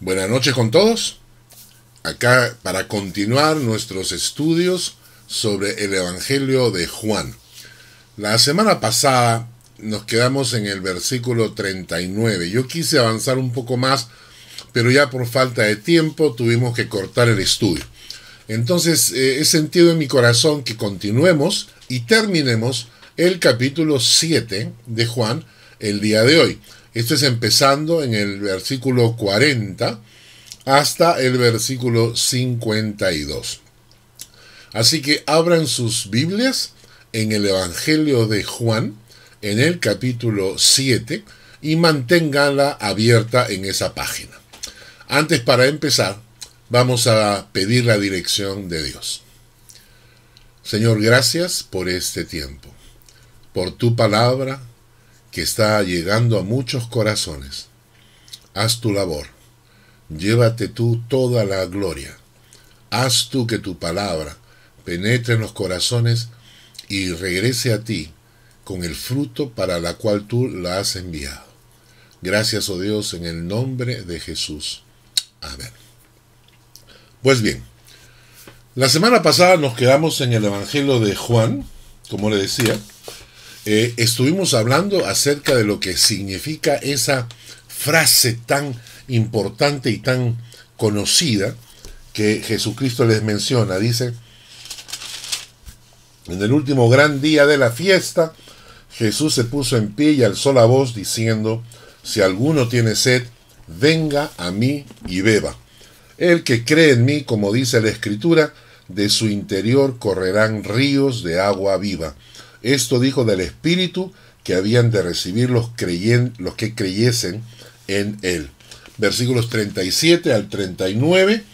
Buenas noches con todos. Acá para continuar nuestros estudios sobre el Evangelio de Juan. La semana pasada nos quedamos en el versículo 39. Yo quise avanzar un poco más, pero ya por falta de tiempo tuvimos que cortar el estudio. Entonces he sentido en mi corazón que continuemos y terminemos el capítulo 7 de Juan el día de hoy. Esto es empezando en el versículo 40 hasta el versículo 52. Así que abran sus Biblias en el Evangelio de Juan, en el capítulo 7, y manténganla abierta en esa página. Antes, para empezar, vamos a pedir la dirección de Dios. Señor, gracias por este tiempo, por tu palabra que está llegando a muchos corazones. Haz tu labor. Llévate tú toda la gloria. Haz tú que tu palabra penetre en los corazones y regrese a ti con el fruto para la cual tú la has enviado. Gracias, oh Dios, en el nombre de Jesús. Amén. Pues bien, la semana pasada nos quedamos en el Evangelio de Juan, como le decía. Estuvimos hablando acerca de lo que significa esa frase tan importante y tan conocida que Jesucristo les menciona. Dice: en el último gran día de la fiesta, Jesús se puso en pie y alzó la voz diciendo: si alguno tiene sed, venga a mí y beba. El que cree en mí, como dice la Escritura, de su interior correrán ríos de agua viva. Esto dijo del Espíritu que habían de recibir los que creyesen en él. Versículos 37 al 39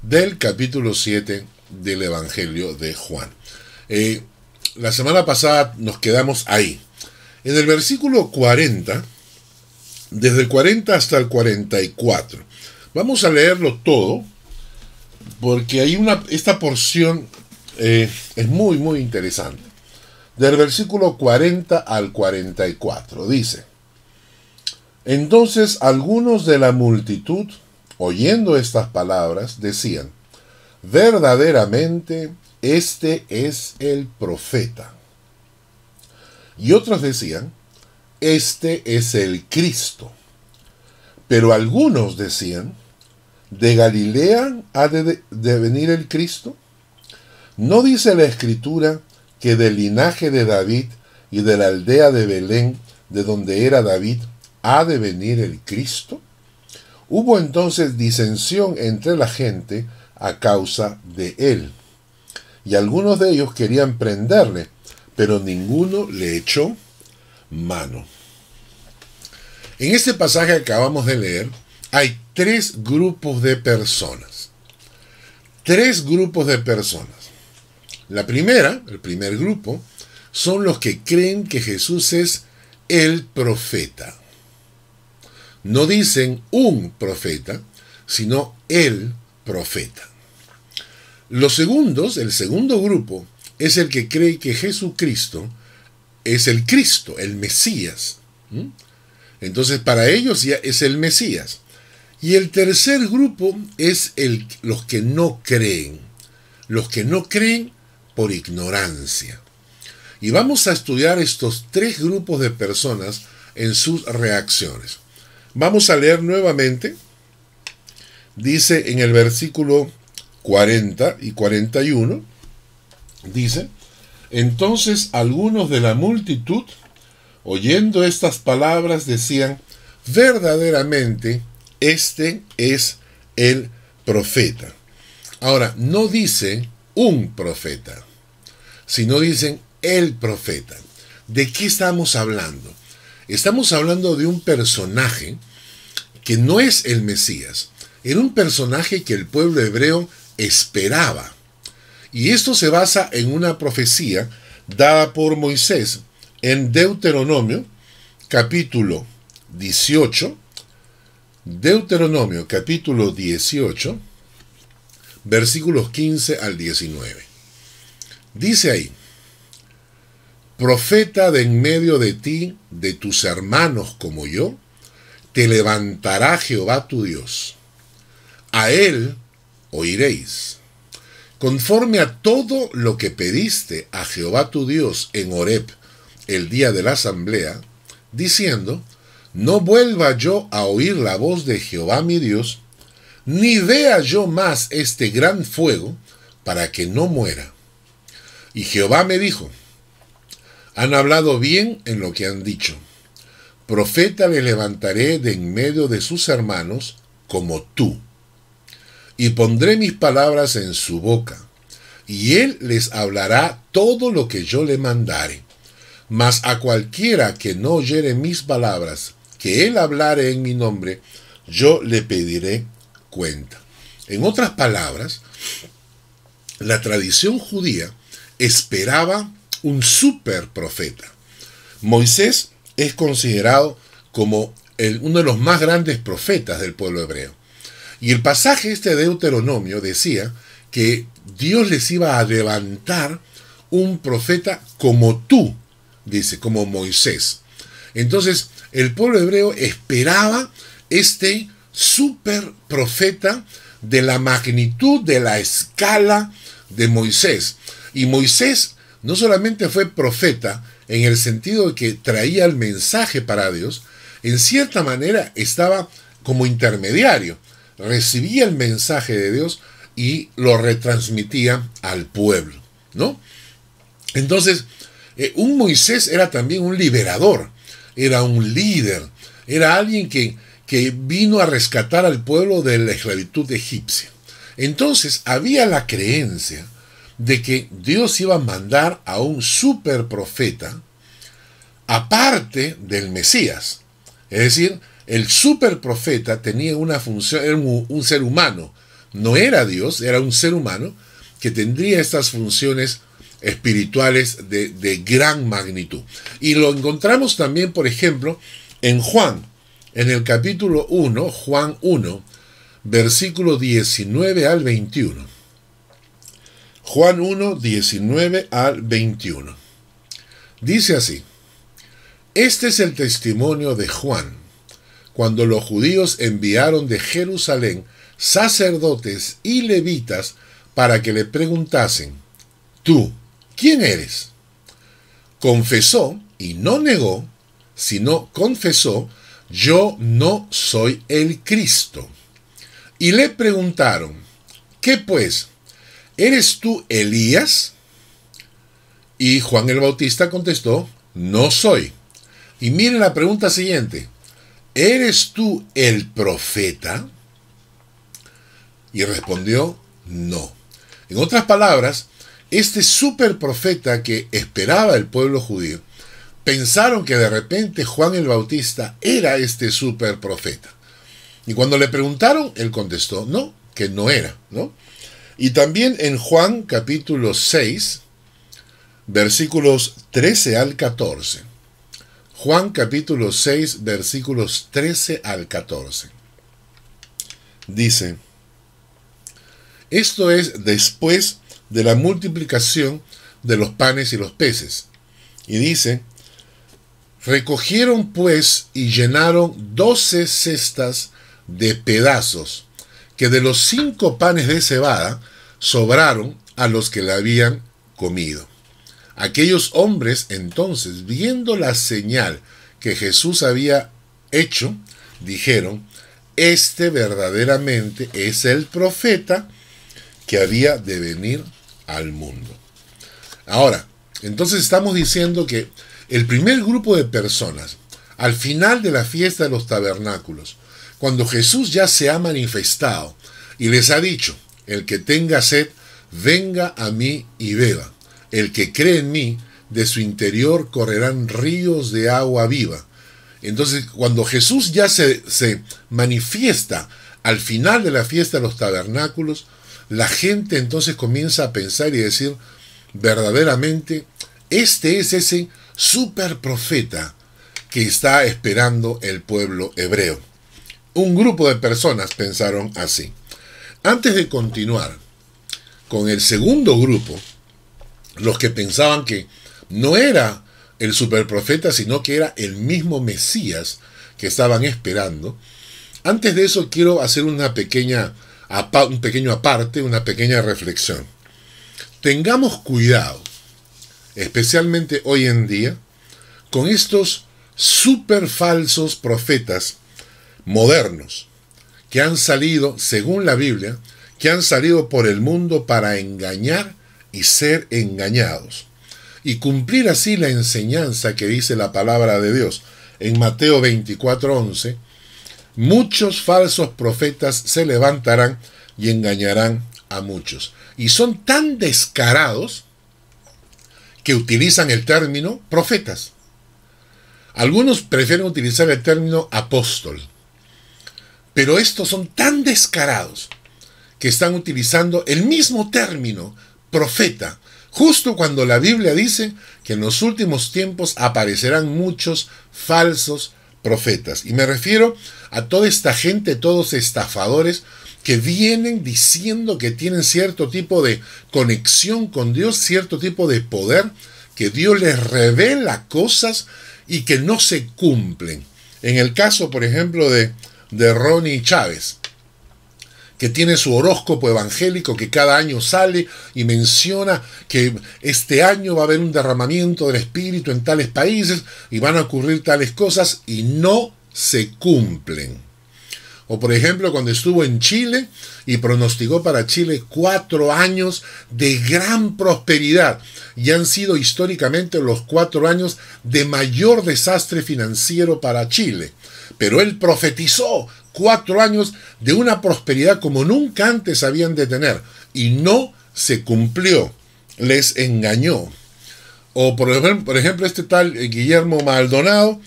del capítulo 7 del Evangelio de Juan. La semana pasada nos quedamos ahí. En el versículo 40, desde el 40 hasta el 44. Vamos a leerlo todo, porque hay esta porción es muy interesante. Del versículo 40 al 44 dice: entonces algunos de la multitud, oyendo estas palabras, decían: verdaderamente este es el profeta. Y otros decían: este es el Cristo. Pero algunos decían: ¿de Galilea ha de venir el Cristo? ¿No dice la Escritura que del linaje de David y de la aldea de Belén, de donde era David, ha de venir el Cristo? Hubo entonces disensión entre la gente a causa de él. Y algunos de ellos querían prenderle, pero ninguno le echó mano. En este pasaje que acabamos de leer, hay tres grupos de personas. Tres grupos de personas. El primer grupo, son los que creen que Jesús es el profeta. No dicen un profeta, sino el profeta. El segundo grupo, es el que cree que Jesucristo es el Cristo, el Mesías. Entonces para ellos ya es el Mesías. Y el tercer grupo es los que no creen. Los que no creen por ignorancia. Y vamos a estudiar estos tres grupos de personas en sus reacciones. Vamos a leer nuevamente. Dice en el versículo 40 y 41, dice: entonces algunos de la multitud, oyendo estas palabras, decían: verdaderamente este es el profeta. Ahora, no dice un profeta, sino dicen el profeta. ¿De qué estamos hablando? Estamos hablando de un personaje que no es el Mesías. Era un personaje que el pueblo hebreo esperaba. Y esto se basa en una profecía dada por Moisés en Deuteronomio, capítulo 18. Deuteronomio, capítulo 18, versículos 15 al 19. Dice ahí: profeta de en medio de ti, de tus hermanos como yo, te levantará Jehová tu Dios. a él oiréis. Conforme a todo lo que pediste a Jehová tu Dios en Horeb el día de la asamblea, diciendo, no vuelva yo a oír la voz de Jehová mi Dios, ni vea yo más este gran fuego, para que no muera. Y Jehová me dijo, han hablado bien en lo que han dicho. Profeta le levantaré de en medio de sus hermanos, como tú. Y pondré mis palabras en su boca, y él les hablará todo lo que yo le mandare. Mas a cualquiera que no oyere mis palabras, que él hablare en mi nombre, yo le pediré cuenta. En otras palabras, la tradición judía esperaba un super profeta. Moisés es considerado como uno de los más grandes profetas del pueblo hebreo. Y el pasaje de Deuteronomio decía que Dios les iba a levantar un profeta como tú, dice, como Moisés. Entonces, el pueblo hebreo esperaba este super profeta de la magnitud, de la escala de Moisés. Y Moisés no solamente fue profeta en el sentido de que traía el mensaje para Dios, en cierta manera estaba como intermediario, recibía el mensaje de Dios y lo retransmitía al pueblo, ¿no? Entonces, un Moisés era también un liberador, era un líder, era alguien que vino a rescatar al pueblo de la esclavitud egipcia. Entonces, había la creencia de que Dios iba a mandar a un super profeta aparte del Mesías. Es decir, el super profeta tenía una función, era un ser humano, no era Dios, era un ser humano que tendría estas funciones espirituales de gran magnitud. Y lo encontramos también, por ejemplo, en Juan, en el capítulo 1, Juan 1, versículo 19 al 21. Juan 1, 19 al 21. Dice así: este es el testimonio de Juan, cuando los judíos enviaron de Jerusalén sacerdotes y levitas para que le preguntasen, ¿tú quién eres? Confesó y no negó, sino confesó, yo no soy el Cristo. Y le preguntaron, ¿qué pues? ¿Eres tú Elías? Y Juan el Bautista contestó, no soy. Y miren la pregunta siguiente, ¿eres tú el profeta? Y respondió, no. En otras palabras, este super profeta que esperaba el pueblo judío, pensaron que de repente Juan el Bautista era este super profeta. Y cuando le preguntaron, él contestó, no, que no era, ¿no? Y también en Juan capítulo 6, versículos 13 al 14. Juan capítulo 6, versículos 13 al 14. Dice, esto es después de la multiplicación de los panes y los peces. Y dice, recogieron pues y llenaron 12 cestas de pedazos, que de los 5 panes de cebada sobraron a los que le habían comido. Aquellos hombres entonces, viendo la señal que Jesús había hecho, dijeron, este verdaderamente es el profeta que había de venir al mundo. Ahora, entonces estamos diciendo que el primer grupo de personas, al final de la fiesta de los tabernáculos, cuando Jesús ya se ha manifestado y les ha dicho, el que tenga sed, venga a mí y beba. El que cree en mí, de su interior correrán ríos de agua viva. Entonces, cuando Jesús ya se manifiesta al final de la fiesta de los tabernáculos, la gente entonces comienza a pensar y decir, verdaderamente, este es ese super profeta que está esperando el pueblo hebreo. Un grupo de personas pensaron así. Antes de continuar con el segundo grupo, los que pensaban que no era el superprofeta, sino que era el mismo Mesías que estaban esperando. Antes de eso quiero hacer una pequeña un pequeño aparte, una pequeña reflexión. Tengamos cuidado, especialmente hoy en día, con estos súper falsos profetas modernos que han salido, según la Biblia, que han salido por el mundo para engañar y ser engañados, y cumplir así la enseñanza que dice la palabra de Dios. En Mateo 24:11, muchos falsos profetas se levantarán y engañarán a muchos. Y son tan descarados que utilizan el término profetas. Algunos prefieren utilizar el término apóstol. Pero estos son tan descarados que están utilizando el mismo término, profeta, justo cuando la Biblia dice que en los últimos tiempos aparecerán muchos falsos profetas. Y me refiero a toda esta gente, todos estafadores que vienen diciendo que tienen cierto tipo de conexión con Dios, cierto tipo de poder, que Dios les revela cosas y que no se cumplen. En el caso, por ejemplo, de Ronnie Chávez, que tiene su horóscopo evangélico que cada año sale y menciona que este año va a haber un derramamiento del Espíritu en tales países y van a ocurrir tales cosas y no se cumplen. O por ejemplo, cuando estuvo en Chile y pronosticó para Chile 4 años de gran prosperidad, y han sido históricamente los 4 años de mayor desastre financiero para Chile. Pero él profetizó 4 años de una prosperidad como nunca antes habían de tener, y no se cumplió, les engañó. O por ejemplo este tal Guillermo Maldonado,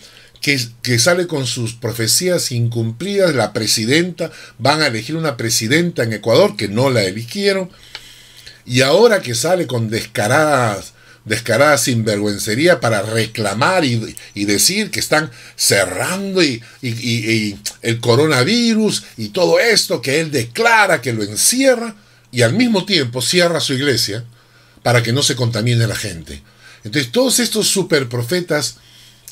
que sale con sus profecías incumplidas. La presidenta, van a elegir una presidenta en Ecuador que no la eligieron, y ahora que sale con descarada sinvergüencería para reclamar y decir que están cerrando y el coronavirus y todo esto, que él declara que lo encierra, y al mismo tiempo cierra su iglesia para que no se contamine la gente. Entonces todos estos superprofetas,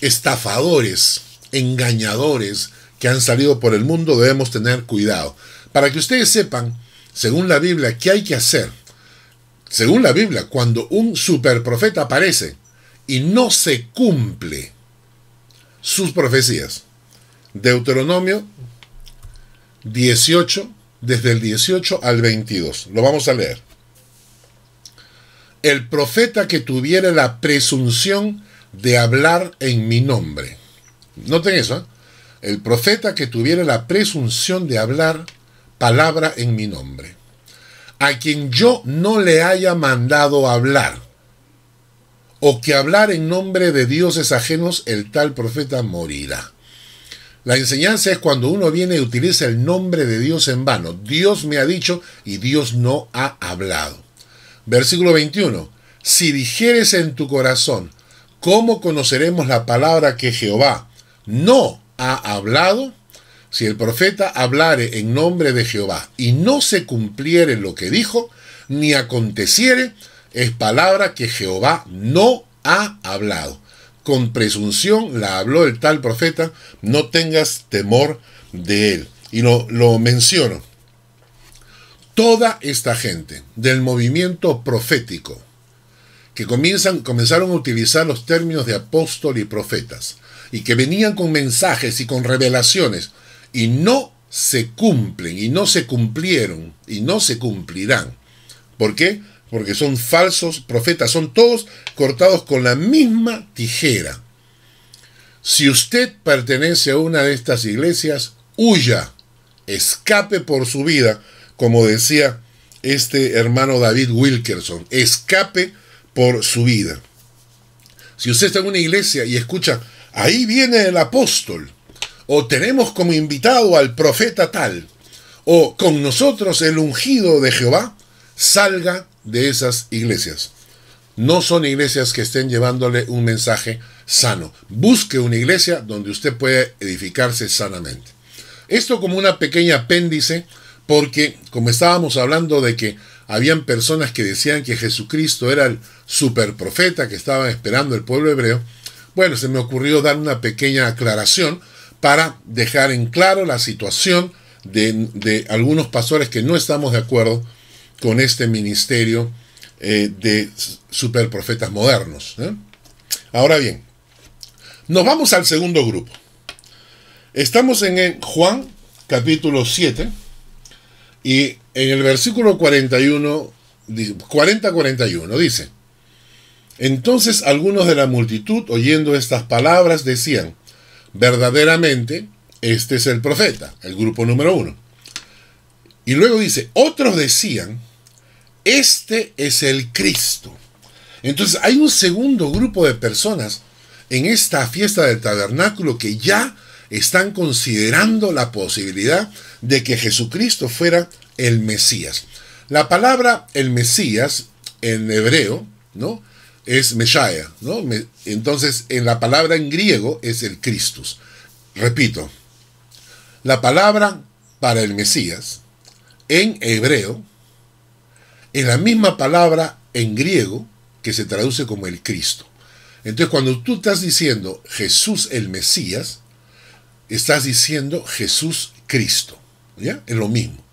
estafadores, engañadores que han salido por el mundo, debemos tener cuidado. Para que ustedes sepan, según la Biblia, qué hay que hacer. Según la Biblia, cuando un superprofeta aparece y no se cumple sus profecías. Deuteronomio 18, desde el 18 al 22. Lo vamos a leer. El profeta que tuviera la presunción de hablar en mi nombre. Noten eso, ¿eh? El profeta que tuviera la presunción de hablar palabra en mi nombre, a quien yo no le haya mandado hablar, o que hablar en nombre de dioses ajenos, el tal profeta morirá. La enseñanza es cuando uno viene y utiliza el nombre de Dios en vano. Dios me ha dicho y Dios no ha hablado. Versículo 21. Si dijeres en tu corazón, ¿cómo conoceremos la palabra que Jehová no ha hablado? Si el profeta hablare en nombre de Jehová y no se cumpliere lo que dijo, ni aconteciere, es palabra que Jehová no ha hablado. Con presunción la habló el tal profeta, no tengas temor de él. Y lo menciono. Toda esta gente del movimiento profético, que comenzaron a utilizar los términos de apóstol y profetas, y que venían con mensajes y con revelaciones, y no se cumplen, y no se cumplieron, y no se cumplirán. ¿Por qué? Porque son falsos profetas, son todos cortados con la misma tijera. Si usted pertenece a una de estas iglesias, huya, escape por su vida, como decía este hermano David Wilkerson, escape por su vida. Si usted está en una iglesia y escucha, ahí viene el apóstol, o tenemos como invitado al profeta tal, o con nosotros el ungido de Jehová, salga de esas iglesias. No son iglesias que estén llevándole un mensaje sano. Busque una iglesia donde usted pueda edificarse sanamente. Esto como una pequeña apéndice, porque como estábamos hablando de que habían personas que decían que Jesucristo era el superprofeta que estaban esperando el pueblo hebreo, bueno, se me ocurrió dar una pequeña aclaración para dejar en claro la situación de algunos pastores que no estamos de acuerdo con este ministerio de superprofetas modernos. Ahora bien, nos vamos al segundo grupo. Estamos en Juan capítulo 7 y en el versículo 40-41 dice: entonces algunos de la multitud, oyendo estas palabras, decían: verdaderamente este es el profeta, el grupo número 1. Y luego dice: otros decían: este es el Cristo. Entonces hay un segundo grupo de personas en esta fiesta del tabernáculo que ya están considerando la posibilidad de que Jesucristo fuera el Mesías. La palabra el Mesías en hebreo, ¿no?, es Messiah, ¿no? Entonces, en la palabra en griego es el Christus. Repito, la palabra para el Mesías en hebreo es la misma palabra en griego que se traduce como el Cristo. Entonces, cuando tú estás diciendo Jesús el Mesías, estás diciendo Jesús Cristo, ¿ya? Es lo mismo.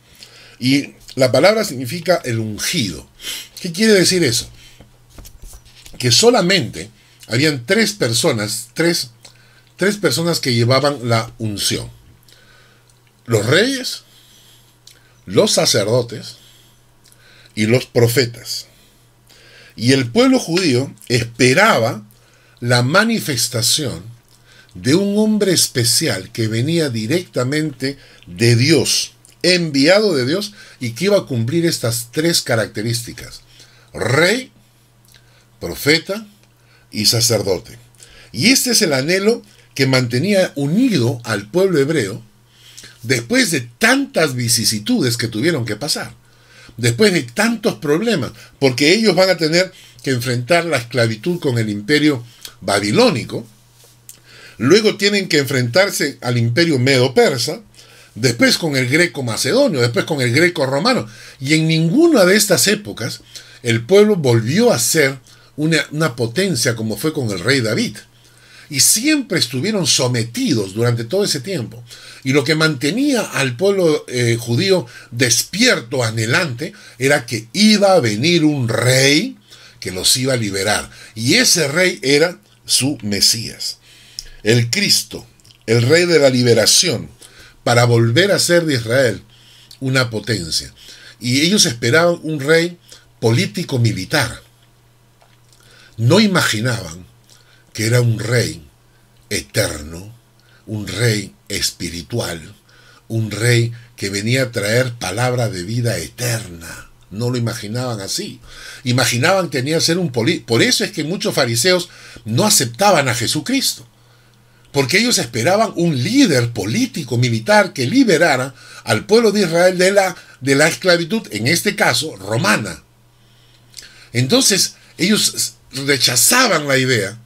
Y la palabra significa el ungido. ¿Qué quiere decir eso? Que solamente habían tres personas que llevaban la unción: los reyes, los sacerdotes y los profetas. Y el pueblo judío esperaba la manifestación de un hombre especial que venía directamente de Dios, enviado de Dios, y que iba a cumplir estas tres características: rey, profeta y sacerdote. Y este es el anhelo que mantenía unido al pueblo hebreo después de tantas vicisitudes que tuvieron que pasar, después de tantos problemas, porque ellos van a tener que enfrentar la esclavitud con el imperio babilónico, luego tienen que enfrentarse al imperio medo-persa, después con el greco-macedonio, después con el greco-romano, y en ninguna de estas épocas el pueblo volvió a ser una potencia como fue con el rey David. Y siempre estuvieron sometidos durante todo ese tiempo. Y lo que mantenía al pueblo judío despierto, anhelante, era que iba a venir un rey que los iba a liberar. Y ese rey era su Mesías, el Cristo, el rey de la liberación, para volver a ser de Israel una potencia. Y ellos esperaban un rey político-militar. No imaginaban que era un rey eterno, un rey espiritual, un rey que venía a traer palabra de vida eterna. No lo imaginaban así. Imaginaban que tenía que ser un político. Por eso es que muchos fariseos no aceptaban a Jesucristo, porque ellos esperaban un líder político, militar, que liberara al pueblo de Israel de la esclavitud, en este caso romana. Entonces ellos rechazaban la idea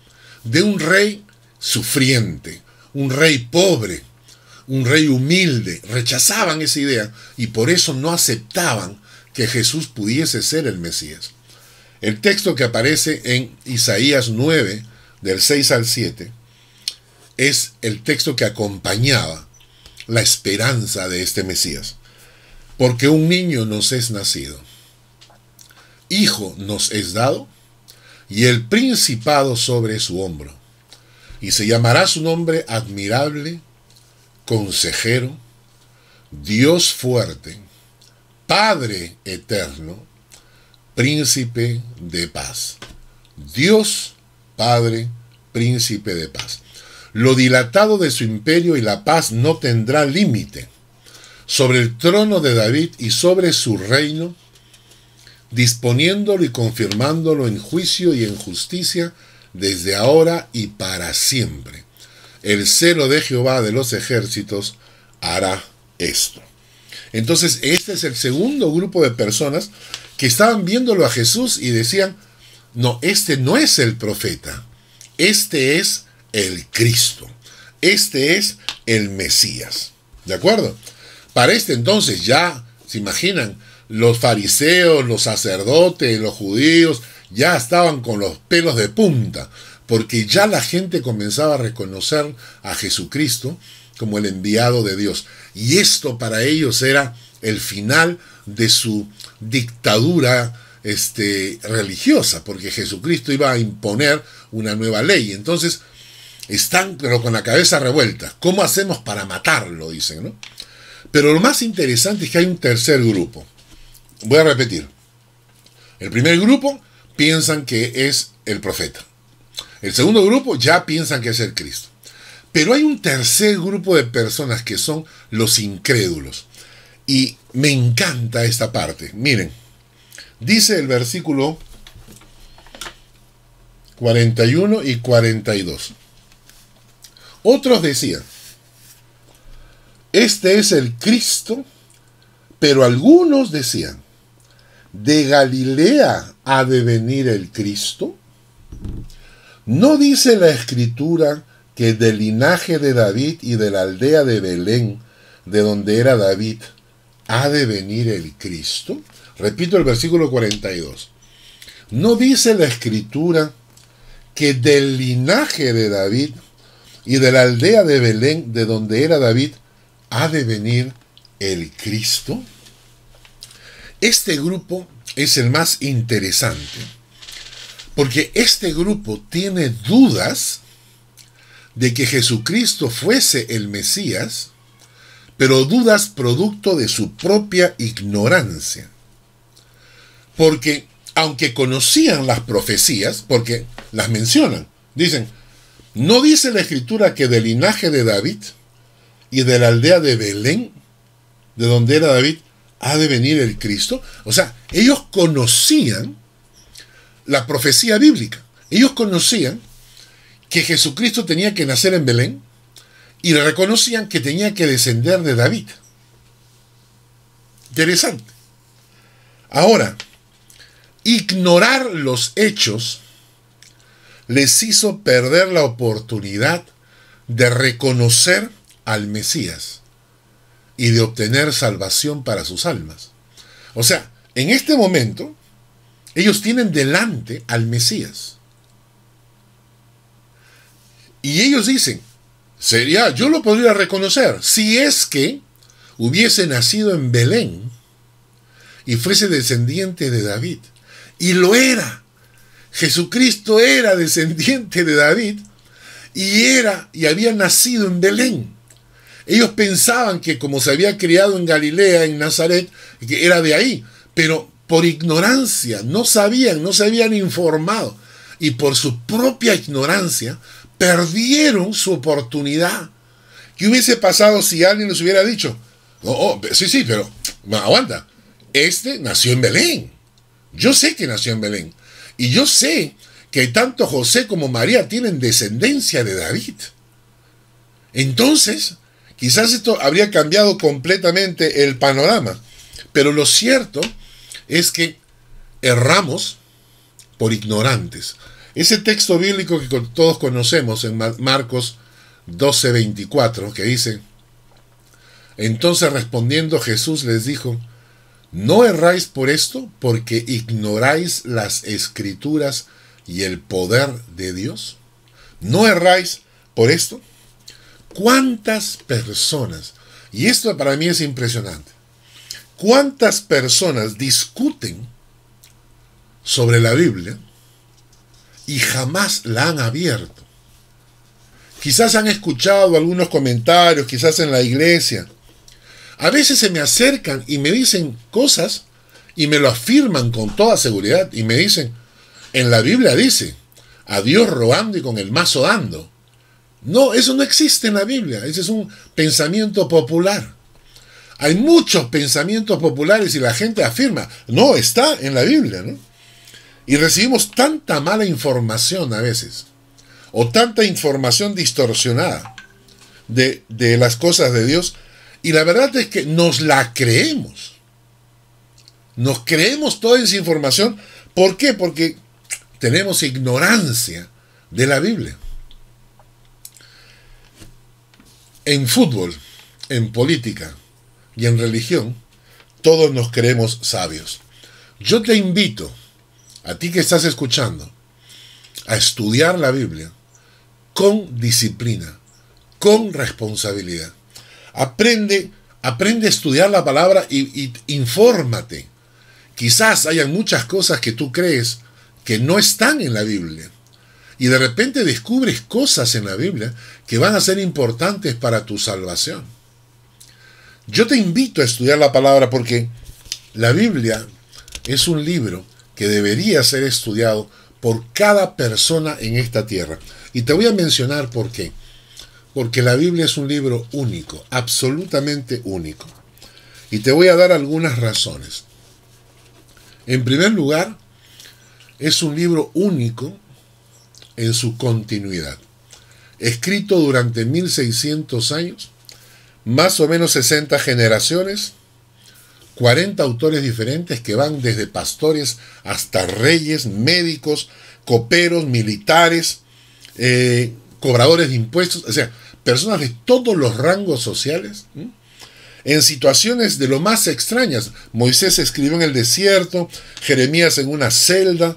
de un rey sufriente, un rey pobre, un rey humilde. Rechazaban esa idea y por eso no aceptaban que Jesús pudiese ser el Mesías. El texto que aparece en Isaías 9, del 6 al 7, es el texto que acompañaba la esperanza de este Mesías. Porque un niño nos es nacido, hijo nos es dado, y el principado sobre su hombro, y se llamará su nombre admirable, consejero, Dios fuerte, Padre eterno, príncipe de paz. Dios, Padre, príncipe de paz. Lo dilatado de su imperio y la paz no tendrá límite sobre el trono de David y sobre su reino, disponiéndolo y confirmándolo en juicio y en justicia desde ahora y para siempre. El celo de Jehová de los ejércitos hará esto. Entonces, este es el segundo grupo de personas que estaban viéndolo a Jesús y decían: no, este no es el profeta, este es el Cristo, este es el Mesías. ¿De acuerdo? Para este entonces ya, se imaginan, los fariseos, los sacerdotes, los judíos, ya estaban con los pelos de punta, porque ya la gente comenzaba a reconocer a Jesucristo como el enviado de Dios. Y esto para ellos era el final de su dictadura religiosa, porque Jesucristo iba a imponer una nueva ley. Entonces están pero con la cabeza revuelta. ¿Cómo hacemos para matarlo? Dicen, ¿no? Pero lo más interesante es que hay un tercer grupo. Voy a repetir. El primer grupo piensan que es el profeta. El segundo grupo ya piensan que es el Cristo. Pero hay un tercer grupo de personas que son los incrédulos. Y me encanta esta parte. Miren, dice el versículo 41 y 42. Otros decían, este es el Cristo, pero algunos decían, ¿de Galilea ha de venir el Cristo? ¿No dice la Escritura que del linaje de David y de la aldea de Belén, de donde era David, ha de venir el Cristo? Repito el versículo 42. ¿No dice la Escritura que del linaje de David y de la aldea de Belén, de donde era David, ha de venir el Cristo? Este grupo es el más interesante, porque este grupo tiene dudas de que Jesucristo fuese el Mesías, pero dudas producto de su propia ignorancia. Porque aunque conocían las profecías, porque las mencionan, dicen, ¿no dice la Escritura que del linaje de David y de la aldea de Belén, de donde era David, ha de venir el Cristo? O sea, ellos conocían la profecía bíblica. Ellos conocían que Jesucristo tenía que nacer en Belén y reconocían que tenía que descender de David. Interesante. Ahora, ignorar los hechos les hizo perder la oportunidad de reconocer al Mesías y de obtener salvación para sus almas. O sea, en este momento, ellos tienen delante al Mesías. Y ellos dicen, yo lo podría reconocer si es que hubiese nacido en Belén y fuese descendiente de David. Y lo era. Jesucristo era descendiente de David y había nacido en Belén. Ellos pensaban que como se había criado en Galilea, en Nazaret, que era de ahí, pero por ignorancia no sabían, no se habían informado, y por su propia ignorancia perdieron su oportunidad. ¿Qué hubiese pasado si alguien les hubiera dicho, sí, pero aguanta, nació en Belén? Yo sé que nació en Belén, y yo sé que tanto José como María tienen descendencia de David. Entonces, quizás esto habría cambiado completamente el panorama, pero lo cierto es que erramos por ignorantes. Ese texto bíblico que todos conocemos en Marcos 12:24, que dice, entonces respondiendo Jesús les dijo, ¿no erráis por esto, porque ignoráis las Escrituras y el poder de Dios? ¿No erráis por esto? ¿Cuántas personas, y esto para mí es impresionante, cuántas personas discuten sobre la Biblia y jamás la han abierto? Quizás han escuchado algunos comentarios, quizás en la iglesia. A veces se me acercan y me dicen cosas y me lo afirman con toda seguridad y me dicen, en la Biblia dice, a Dios rogando y con el mazo dando. No, eso no existe en la Biblia, ese es un pensamiento popular. Hay muchos pensamientos populares y la gente afirma, no, está en la Biblia, ¿no? Y recibimos tanta mala información a veces, o tanta información distorsionada de las cosas de Dios, y la verdad es que nos la creemos. Nos creemos toda esa información. ¿Por qué? Porque tenemos ignorancia de la Biblia. En fútbol, en política y en religión, todos nos creemos sabios. Yo te invito, a ti que estás escuchando, a estudiar la Biblia con disciplina, con responsabilidad. Aprende a estudiar la palabra y infórmate. Quizás hayan muchas cosas que tú crees que no están en la Biblia. Y de repente descubres cosas en la Biblia que van a ser importantes para tu salvación. Yo te invito a estudiar la palabra porque la Biblia es un libro que debería ser estudiado por cada persona en esta tierra. Y te voy a mencionar por qué. Porque la Biblia es un libro único, absolutamente único. Y te voy a dar algunas razones. En primer lugar, es un libro único en su continuidad. Escrito durante 1600 años, más o menos 60 generaciones, 40 autores diferentes que van desde pastores hasta reyes, médicos, coperos, militares, cobradores de impuestos, o sea, personas de todos los rangos sociales, en situaciones de lo más extrañas. Moisés escribió en el desierto, Jeremías en una celda,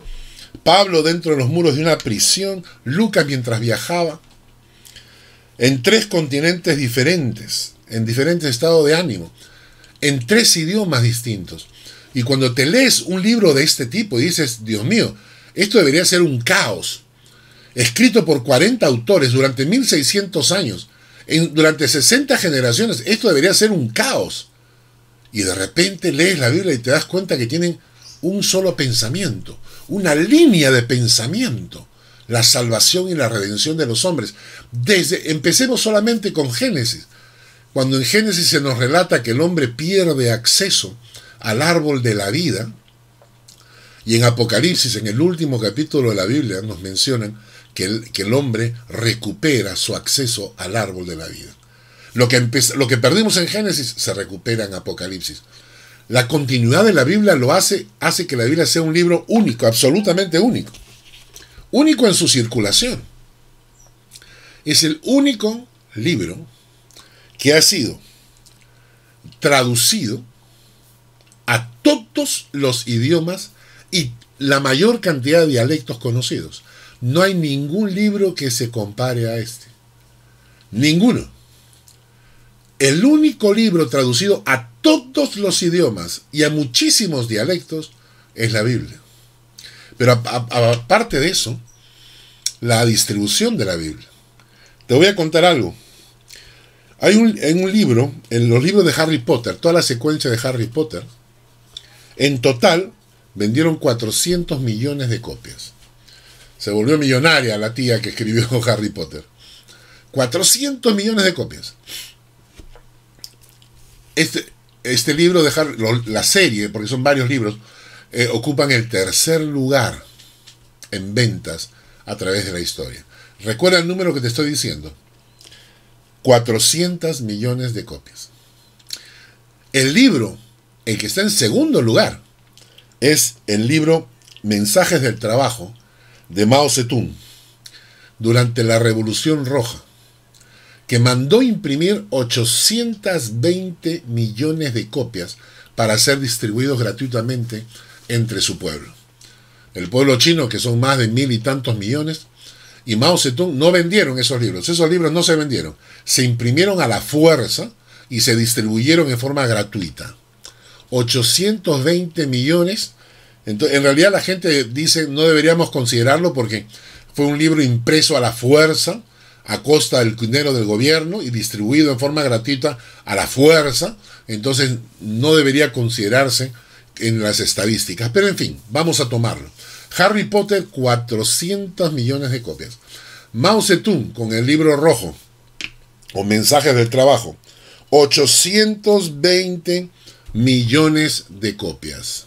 Pablo dentro de los muros de una prisión, Lucas mientras viajaba, en 3 continentes diferentes, en diferentes estados de ánimo, en 3 idiomas distintos. Y cuando te lees un libro de este tipo y dices, Dios mío, esto debería ser un caos, escrito por 40 autores durante 1600 años, durante 60 generaciones, esto debería ser un caos. Y de repente lees la Biblia y te das cuenta que tienen un solo pensamiento, una línea de pensamiento, la salvación y la redención de los hombres. Empecemos solamente con Génesis. Cuando en Génesis se nos relata que el hombre pierde acceso al árbol de la vida, y en Apocalipsis, en el último capítulo de la Biblia, nos mencionan que el hombre recupera su acceso al árbol de la vida. Lo que perdimos en Génesis se recupera en Apocalipsis. La continuidad de la Biblia hace que la Biblia sea un libro único, absolutamente único. Único en su circulación. Es el único libro que ha sido traducido a todos los idiomas y la mayor cantidad de dialectos conocidos. No hay ningún libro que se compare a este. Ninguno. El único libro traducido a todos los idiomas y a muchísimos dialectos es la Biblia. Pero aparte de eso, la distribución de la Biblia. Te voy a contar algo. En un libro, en los libros de Harry Potter, toda la secuencia de Harry Potter, en total vendieron 400 millones de copias. Se volvió millonaria la tía que escribió Harry Potter. 400 millones de copias. Este libro de Harry, la serie, porque son varios libros, ocupan el 3er lugar en ventas a través de la historia. Recuerda el número que te estoy diciendo. 400 millones de copias. El libro, el que está en segundo lugar, es el libro Mensajes del Trabajo de Mao Zedong durante la Revolución Roja, que mandó imprimir 820 millones de copias para ser distribuidos gratuitamente entre su pueblo. El pueblo chino, que son más de 1000 y tantos millones, y Mao Zedong no vendieron esos libros no se vendieron, se imprimieron a la fuerza y se distribuyeron en forma gratuita. 820 millones. Entonces, en realidad la gente dice no deberíamos considerarlo porque fue un libro impreso a la fuerza, a costa del dinero del gobierno y distribuido en forma gratuita a la fuerza, entonces no debería considerarse en las estadísticas. Pero en fin, vamos a tomarlo. Harry Potter, 400 millones de copias. Mao Zedong, con el libro rojo, o Mensajes del Trabajo, 820 millones de copias.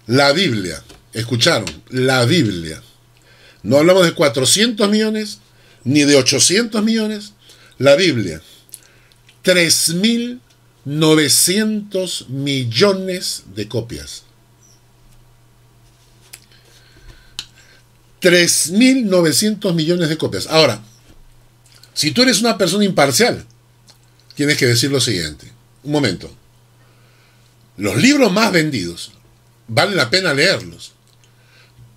La Biblia, escucharon, la Biblia. No hablamos de 400 millones, ni de 800 millones. La Biblia, 3.900 millones de copias. 3.900 millones de copias. Ahora, si tú eres una persona imparcial, tienes que decir lo siguiente. Un momento. Los libros más vendidos, vale la pena leerlos.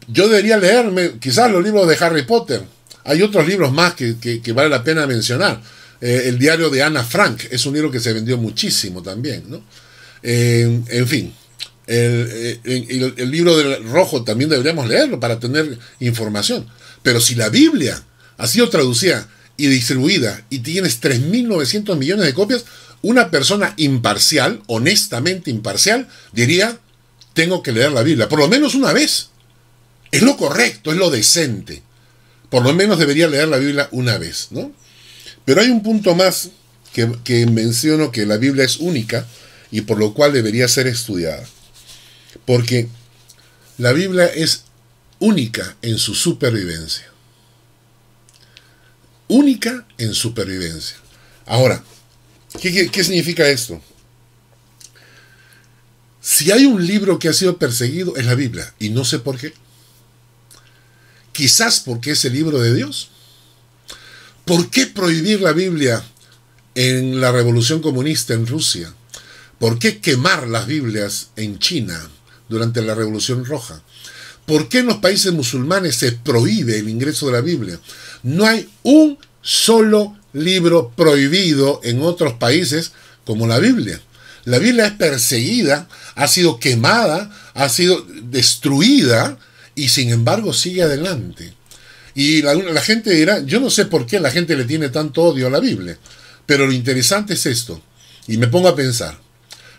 Yo debería leerme quizás los libros de Harry Potter Hay otros libros más que vale la pena mencionar. El diario de Ana Frank es un libro que se vendió muchísimo también, ¿no? En fin, el libro del rojo también deberíamos leerlo para tener información. Pero si la Biblia ha sido traducida y distribuida y tienes 3.900 millones de copias, una persona imparcial, honestamente imparcial, diría, tengo que leer la Biblia, por lo menos una vez. Es lo correcto, es lo decente. Por lo menos debería leer la Biblia una vez, ¿no? Pero hay un punto más que menciono, que la Biblia es única y por lo cual debería ser estudiada. Porque la Biblia es única en su supervivencia. Única en supervivencia. Ahora, ¿qué significa esto? Si hay un libro que ha sido perseguido, es la Biblia, y no sé por qué. Quizás porque es el libro de Dios. ¿Por qué prohibir la Biblia en la Revolución Comunista en Rusia? ¿Por qué quemar las Biblias en China durante la Revolución Roja? ¿Por qué en los países musulmanes se prohíbe el ingreso de la Biblia? No hay un solo libro prohibido en otros países como la Biblia. La Biblia es perseguida, ha sido quemada, ha sido destruida y sin embargo sigue adelante. Y la gente dirá, yo no sé por qué la gente le tiene tanto odio a la Biblia, pero lo interesante es esto, y me pongo a pensar,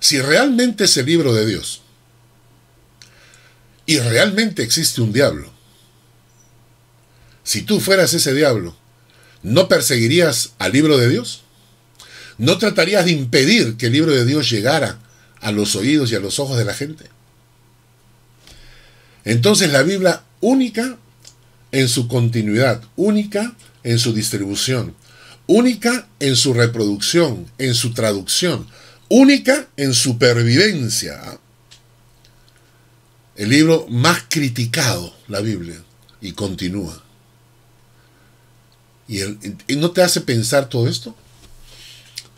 si realmente es el libro de Dios, y realmente existe un diablo, si tú fueras ese diablo, ¿no perseguirías al libro de Dios? ¿No tratarías de impedir que el libro de Dios llegara a los oídos y a los ojos de la gente? Entonces la Biblia, única en su continuidad, única en su distribución, única en su reproducción, en su traducción, única en supervivencia. El libro más criticado, la Biblia, y continúa. ¿Y no te hace pensar todo esto?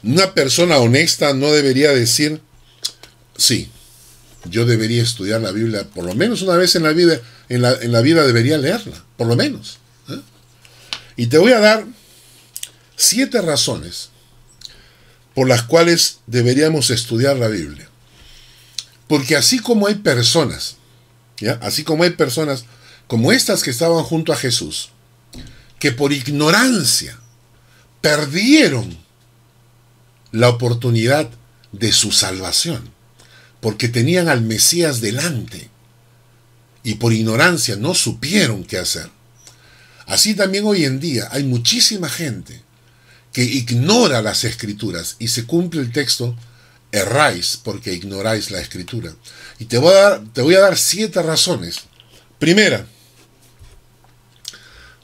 Una persona honesta no debería decir, sí, yo debería estudiar la Biblia por lo menos una vez en la vida, en la vida debería leerla, por lo menos. Y te voy a dar 7 razones por las cuales deberíamos estudiar la Biblia. Porque así como hay personas, ¿ya? Así como hay personas como estas que estaban junto a Jesús, que por ignorancia perdieron la oportunidad de su salvación, porque tenían al Mesías delante y por ignorancia no supieron qué hacer. Así también hoy en día hay muchísima gente que ignora las Escrituras y se cumple el texto, erráis porque ignoráis la Escritura. Y te voy a dar 7 razones. Primera,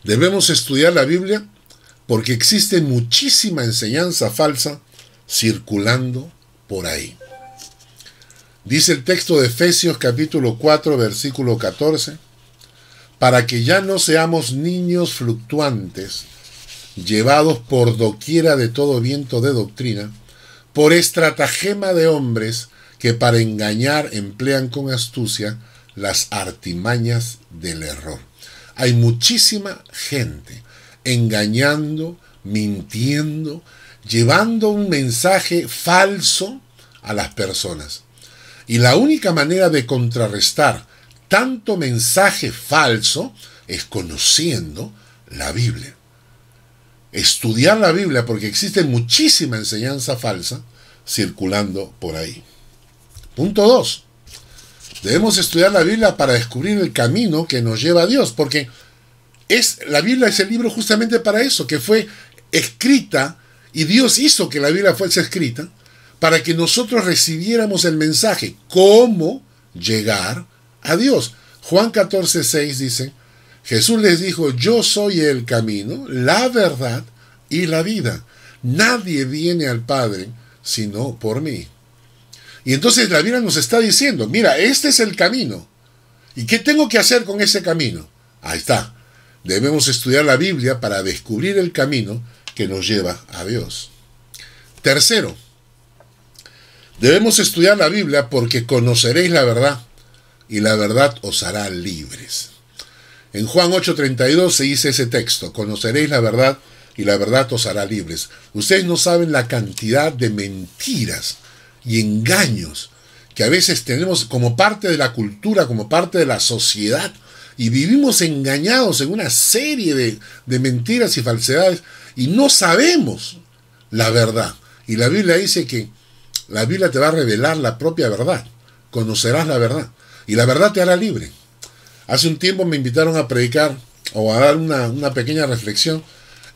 debemos estudiar la Biblia porque existe muchísima enseñanza falsa circulando por ahí. Dice el texto de Efesios capítulo 4, versículo 14, para que ya no seamos niños fluctuantes, llevados por doquiera de todo viento de doctrina, por estratagema de hombres que para engañar emplean con astucia las artimañas del error. Hay muchísima gente engañando, mintiendo, llevando un mensaje falso a las personas. Y la única manera de contrarrestar tanto mensaje falso es conociendo la Biblia. Estudiar la Biblia porque existe muchísima enseñanza falsa circulando por ahí. Punto 2. Debemos estudiar la Biblia para descubrir el camino que nos lleva a Dios, porque la Biblia es el libro justamente para eso, que fue escrita y Dios hizo que la Biblia fuese escrita para que nosotros recibiéramos el mensaje, cómo llegar a Dios. Juan 14:6 dice, Jesús les dijo, yo soy el camino, la verdad y la vida. Nadie viene al Padre sino por mí. Y entonces la Biblia nos está diciendo, mira, este es el camino. ¿Y qué tengo que hacer con ese camino? Ahí está. Debemos estudiar la Biblia para descubrir el camino que nos lleva a Dios. Tercero, debemos estudiar la Biblia porque conoceréis la verdad y la verdad os hará libres. En Juan 8:32 se dice ese texto: conoceréis la verdad y la verdad os hará libres. Ustedes no saben la cantidad de mentiras y engaños que a veces tenemos como parte de la cultura, como parte de la sociedad, y vivimos engañados en una serie de mentiras y falsedades y no sabemos la verdad. Y la Biblia dice que la Biblia te va a revelar la propia verdad. Conocerás la verdad y la verdad te hará libre. Hace un tiempo me invitaron a predicar o a dar una pequeña reflexión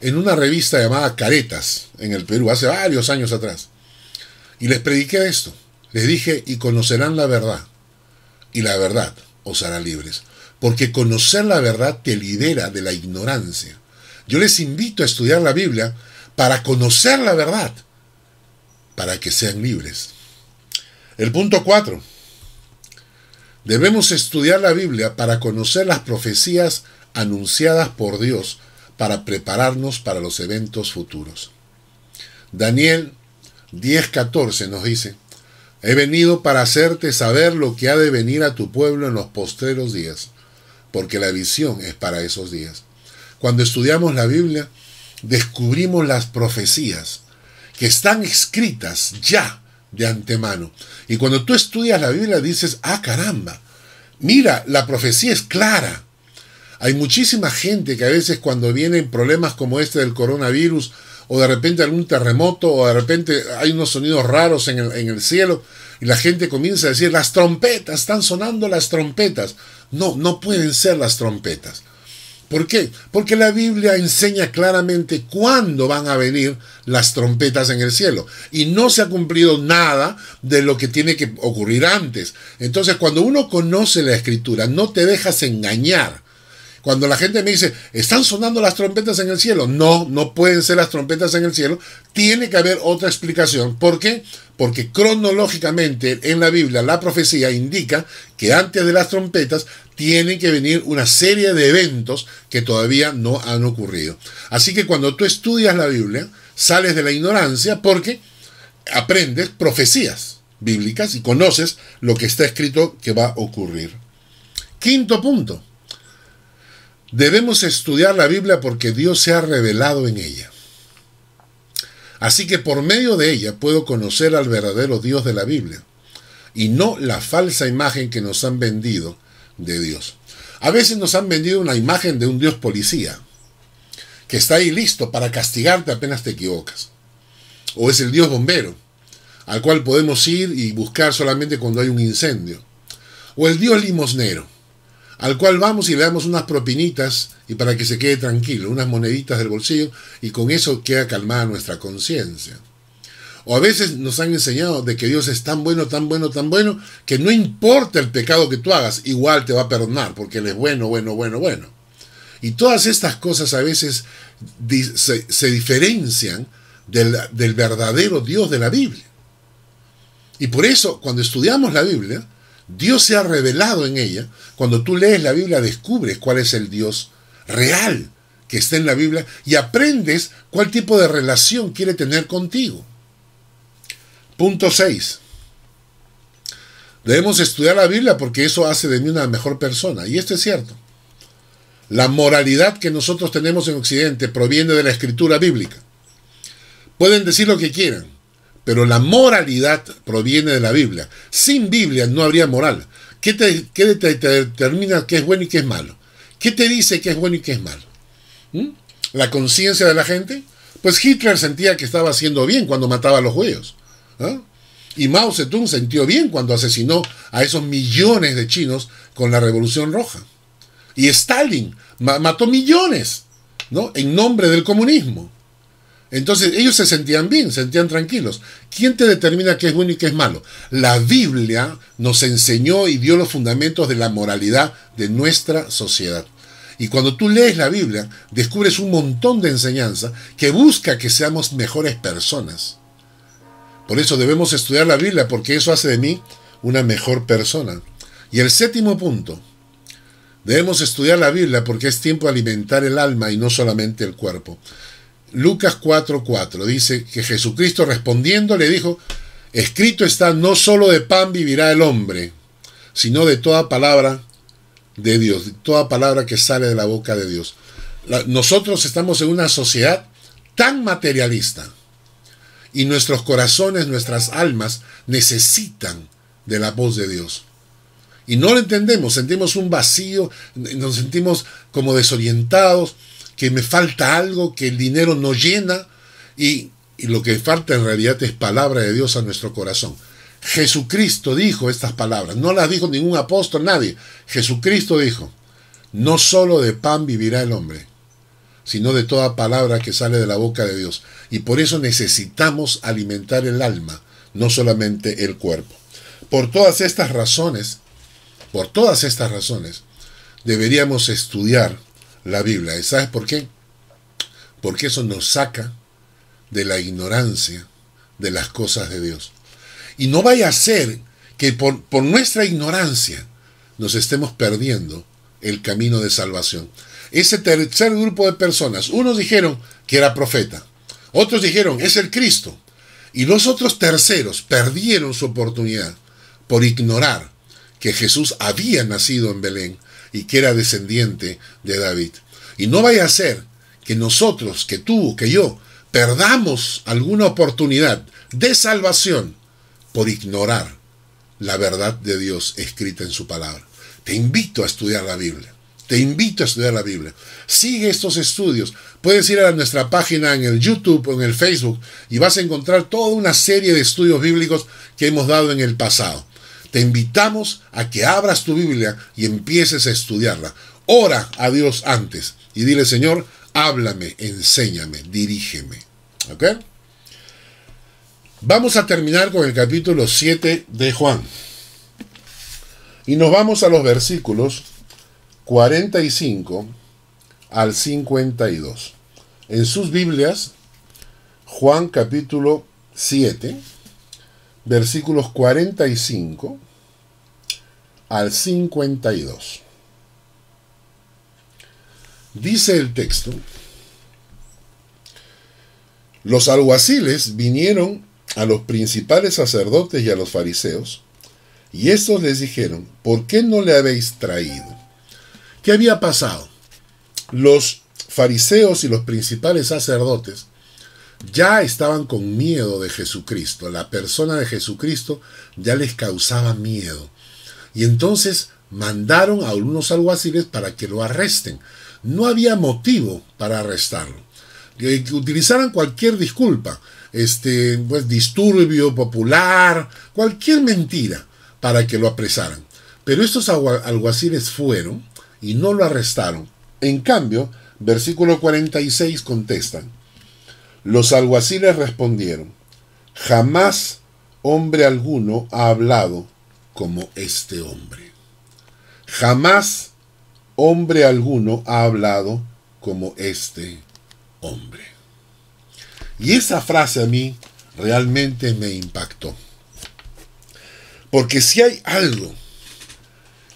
en una revista llamada Caretas en el Perú, hace varios años atrás. Y les prediqué esto. Les dije: y conocerán la verdad, y la verdad os hará libres. Porque conocer la verdad te libera de la ignorancia. Yo les invito a estudiar la Biblia para conocer la verdad, para que sean libres. El punto 4. Debemos estudiar la Biblia para conocer las profecías anunciadas por Dios, para prepararnos para los eventos futuros. Daniel 10:14 nos dice: he venido para hacerte saber lo que ha de venir a tu pueblo en los postreros días, porque la visión es para esos días. Cuando estudiamos la Biblia, descubrimos las profecías que están escritas ya de antemano. Y cuando tú estudias la Biblia dices: ah, caramba, mira, la profecía es clara. Hay muchísima gente que a veces cuando vienen problemas como este del coronavirus, o de repente algún terremoto, o de repente hay unos sonidos raros en el cielo, y la gente comienza a decir: las trompetas, están sonando las trompetas. No, no pueden ser las trompetas. ¿Por qué? Porque la Biblia enseña claramente cuándo van a venir las trompetas en el cielo. Y no se ha cumplido nada de lo que tiene que ocurrir antes. Entonces, cuando uno conoce la Escritura, no te dejas engañar. Cuando la gente me dice: ¿están sonando las trompetas en el cielo? No, no pueden ser las trompetas en el cielo. Tiene que haber otra explicación. ¿Por qué? Porque cronológicamente en la Biblia la profecía indica que antes de las trompetas tienen que venir una serie de eventos que todavía no han ocurrido. Así que cuando tú estudias la Biblia, sales de la ignorancia porque aprendes profecías bíblicas y conoces lo que está escrito que va a ocurrir. Quinto punto. Debemos estudiar la Biblia porque Dios se ha revelado en ella. Así que por medio de ella puedo conocer al verdadero Dios de la Biblia y no la falsa imagen que nos han vendido de Dios. A veces nos han vendido una imagen de un Dios policía que está ahí listo para castigarte apenas te equivocas. O es el Dios bombero al cual podemos ir y buscar solamente cuando hay un incendio. O el Dios limosnero al cual vamos y le damos unas propinitas y para que se quede tranquilo, unas moneditas del bolsillo, y con eso queda calmada nuestra conciencia. O a veces nos han enseñado de que Dios es tan bueno, tan bueno, tan bueno, que no importa el pecado que tú hagas, igual te va a perdonar, porque Él es bueno, bueno, bueno, bueno. Y todas estas cosas a veces se diferencian del verdadero Dios de la Biblia. Y por eso, cuando estudiamos la Biblia, Dios se ha revelado en ella. Cuando tú lees la Biblia, descubres cuál es el Dios real que está en la Biblia y aprendes cuál tipo de relación quiere tener contigo. Punto 6. Debemos estudiar la Biblia porque eso hace de mí una mejor persona. Y esto es cierto. La moralidad que nosotros tenemos en Occidente proviene de la escritura bíblica. Pueden decir lo que quieran, pero la moralidad proviene de la Biblia. Sin Biblia no habría moral. ¿Qué te determina qué es bueno y qué es malo? ¿Qué te dice qué es bueno y qué es malo? ¿La conciencia de la gente? Pues Hitler sentía que estaba haciendo bien cuando mataba a los judíos. Y Mao Zedong sintió bien cuando asesinó a esos millones de chinos con la Revolución Roja. Y Stalin mató millones, ¿no?, en nombre del comunismo. Entonces ellos se sentían bien, se sentían tranquilos. ¿Quién te determina qué es bueno y qué es malo? La Biblia nos enseñó y dio los fundamentos de la moralidad de nuestra sociedad. Y cuando tú lees la Biblia, descubres un montón de enseñanza que busca que seamos mejores personas. Por eso debemos estudiar la Biblia, porque eso hace de mí una mejor persona. Y el séptimo punto. Debemos estudiar la Biblia porque es tiempo de alimentar el alma y no solamente el cuerpo. Lucas 4:4 dice que Jesucristo respondiendo le dijo: escrito está, no solo de pan vivirá el hombre, sino de toda palabra de Dios, toda palabra que sale de la boca de Dios. Nosotros estamos en una sociedad tan materialista y nuestros corazones, nuestras almas necesitan de la voz de Dios. Y no lo entendemos, sentimos un vacío, nos sentimos como desorientados, que me falta algo, que el dinero no llena, y lo que falta en realidad es palabra de Dios a nuestro corazón. Jesucristo dijo estas palabras, no las dijo ningún apóstol, nadie. Jesucristo dijo, no solo de pan vivirá el hombre, sino de toda palabra que sale de la boca de Dios. Y por eso necesitamos alimentar el alma, no solamente el cuerpo. Por todas estas razones, deberíamos estudiar la Biblia. ¿Y sabes por qué? Porque eso nos saca de la ignorancia de las cosas de Dios. Y no vaya a ser que por nuestra ignorancia nos estemos perdiendo el camino de salvación. Ese tercer grupo de personas, unos dijeron que era profeta, otros dijeron es el Cristo, y los otros terceros perdieron su oportunidad por ignorar que Jesús había nacido en Belén y que era descendiente de David. Y no vaya a ser que nosotros, que tú, que yo, perdamos alguna oportunidad de salvación por ignorar la verdad de Dios escrita en su palabra. Te invito a estudiar la Biblia. Te invito a estudiar la Biblia. Sigue estos estudios. Puedes ir a nuestra página en el YouTube o en el Facebook y vas a encontrar toda una serie de estudios bíblicos que hemos dado en el pasado. Te invitamos a que abras tu Biblia y empieces a estudiarla. Ora a Dios antes y dile, Señor, háblame, enséñame, dirígeme. ¿Ok? Vamos a terminar con el capítulo 7 de Juan. Y nos vamos a los versículos 45 al 52. En sus Biblias, Juan capítulo 7, versículos 45 al 52. Dice el texto: los alguaciles vinieron a los principales sacerdotes y a los fariseos, y estos les dijeron, ¿por qué no le habéis traído? ¿Qué había pasado? Los fariseos y los principales sacerdotes ya estaban con miedo de Jesucristo. La persona de Jesucristo ya les causaba miedo. Y entonces mandaron a unos alguaciles para que lo arresten. No había motivo para arrestarlo. Que utilizaran cualquier disculpa, pues disturbio popular, cualquier mentira para que lo apresaran. Pero estos alguaciles fueron y no lo arrestaron. En cambio, versículo 46 contestan: los alguaciles respondieron, jamás hombre alguno ha hablado como este hombre. Jamás hombre alguno ha hablado como este hombre. Y esa frase a mí realmente me impactó. Porque si hay algo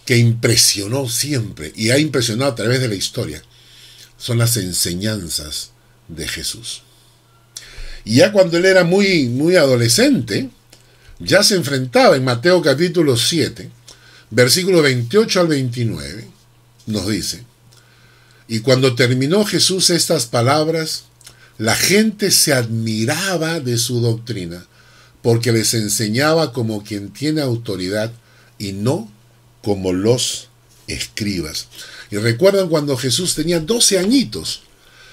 que impresionó siempre y ha impresionado a través de la historia, son las enseñanzas de Jesús. Y ya cuando él era muy adolescente, ya se enfrentaba en Mateo capítulo 7, versículo 28 al 29, nos dice: y cuando terminó Jesús estas palabras, la gente se admiraba de su doctrina, porque les enseñaba como quien tiene autoridad y no como los escribas. Y recuerdan cuando Jesús tenía 12 añitos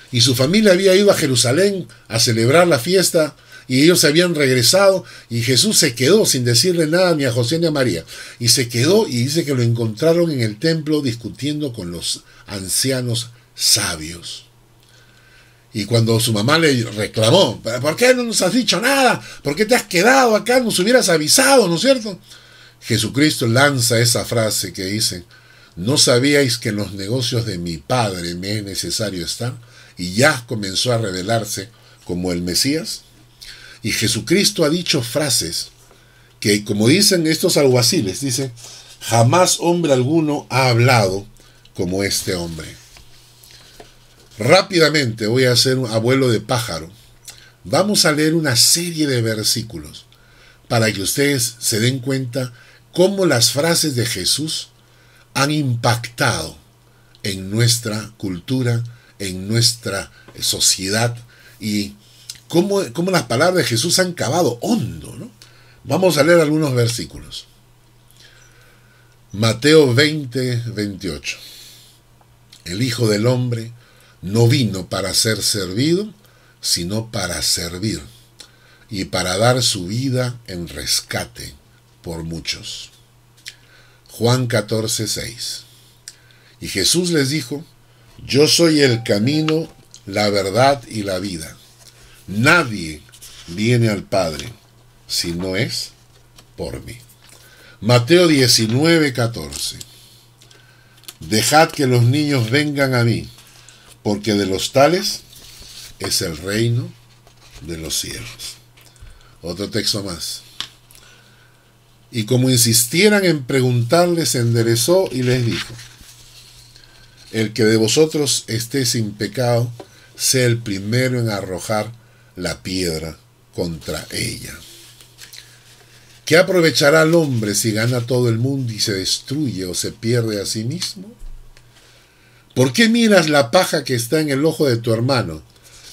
y su familia había ido a Jerusalén a celebrar la fiesta y ellos se habían regresado y Jesús se quedó sin decirle nada ni a José ni a María. Y se quedó y dice que lo encontraron en el templo discutiendo con los ancianos sabios. Y cuando su mamá le reclamó, ¿por qué no nos has dicho nada? ¿Por qué te has quedado acá? Nos hubieras avisado, ¿no es cierto? Jesucristo lanza esa frase que dice: ¿no sabíais que en los negocios de mi Padre me es necesario estar? Y ya comenzó a revelarse como el Mesías. Y Jesucristo ha dicho frases que, como dicen estos alguaciles, dice: jamás hombre alguno ha hablado como este hombre. Rápidamente voy a hacer un abuelo de pájaro. Vamos a leer una serie de versículos para que ustedes se den cuenta cómo las frases de Jesús han impactado en nuestra cultura, en nuestra sociedad, y cómo las palabras de Jesús han cavado hondo, ¿no? Vamos a leer algunos versículos. Mateo 20, 28. El Hijo del Hombre no vino para ser servido, sino para servir, y para dar su vida en rescate por muchos. Juan 14, 6. Y Jesús les dijo: yo soy el camino, la verdad y la vida. Nadie viene al Padre si no es por mí. Mateo 19, 14. Dejad que los niños vengan a mí, porque de los tales es el reino de los cielos. Otro texto más. Y como insistieran en preguntarle, se enderezó y les dijo: el que de vosotros esté sin pecado, sea el primero en arrojar la piedra contra ella. ¿Qué aprovechará el hombre si gana todo el mundo y se destruye o se pierde a sí mismo? ¿Por qué miras la paja que está en el ojo de tu hermano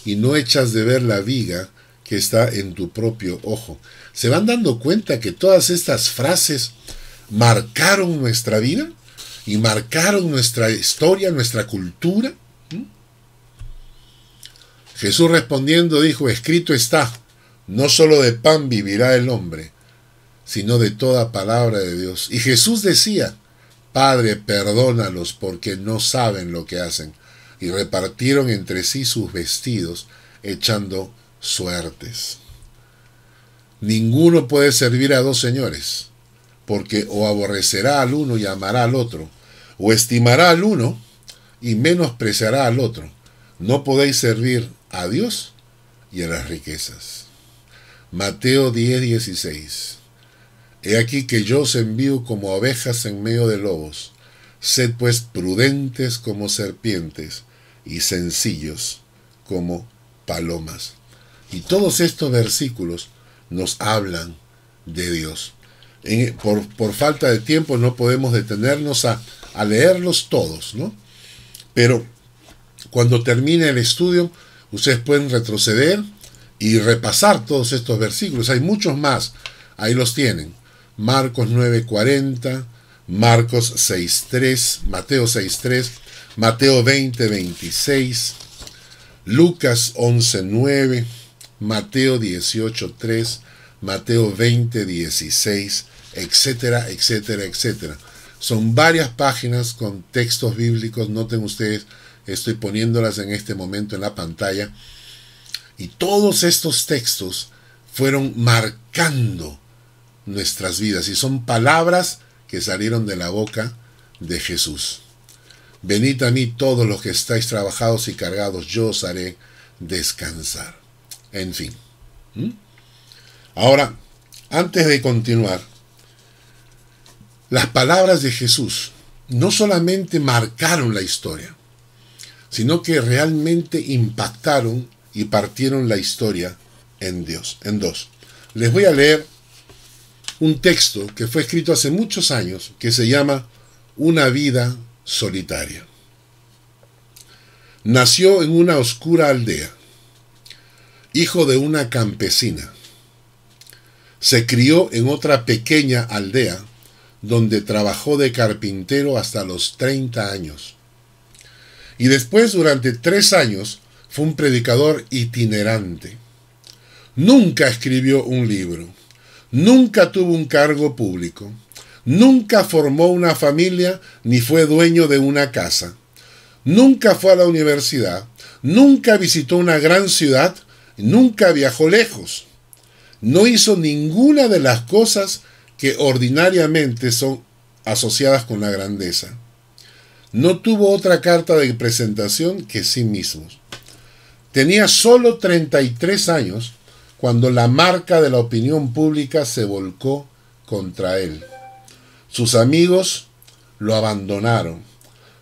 y no echas de ver la viga que está en tu propio ojo? ¿Se van dando cuenta que todas estas frases marcaron nuestra vida y marcaron nuestra historia, nuestra cultura? Jesús respondiendo dijo: escrito está, no solo de pan vivirá el hombre, sino de toda palabra de Dios. Y Jesús decía: Padre, perdónalos porque no saben lo que hacen. Y repartieron entre sí sus vestidos, echando suertes. Ninguno puede servir a dos señores, porque o aborrecerá al uno y amará al otro, o estimará al uno y menospreciará al otro. No podéis servir a Dios y a las riquezas. Mateo 10, 16. He aquí que yo os envío como ovejas en medio de lobos. Sed pues prudentes como serpientes y sencillos como palomas. Y todos estos versículos nos hablan de Dios. Por falta de tiempo no podemos detenernos a leerlos todos, ¿no? Pero cuando termine el estudio, ustedes pueden retroceder y repasar todos estos versículos. Hay muchos más, ahí los tienen. Marcos 9:40, Marcos 6:3, Mateo 6:3, Mateo 20:26, Lucas 11:9, Mateo 18:3, Mateo 20:16, etcétera, etcétera, etcétera. Son varias páginas con textos bíblicos. Noten ustedes, estoy poniéndolas en este momento en la pantalla. Y todos estos textos fueron marcando nuestras vidas. Y son palabras que salieron de la boca de Jesús. Venid a mí todos los que estáis trabajados y cargados, yo os haré descansar. En fin. Ahora, antes de continuar, las palabras de Jesús no solamente marcaron la historia, sino que realmente impactaron y partieron la historia en dos. Les voy a leer un texto que fue escrito hace muchos años, que se llama Una vida solitaria. Nació en una oscura aldea, hijo de una campesina. Se crió en otra pequeña aldea, donde trabajó de carpintero hasta los 30 años. Y después, durante 3 años, fue un predicador itinerante. Nunca escribió un libro, nunca tuvo un cargo público, nunca formó una familia ni fue dueño de una casa, nunca fue a la universidad, nunca visitó una gran ciudad, nunca viajó lejos. No hizo ninguna de las cosas que ordinariamente son asociadas con la grandeza. No tuvo otra carta de presentación que sí mismo. Tenía solo 33 años cuando la marca de la opinión pública se volcó contra él. Sus amigos lo abandonaron.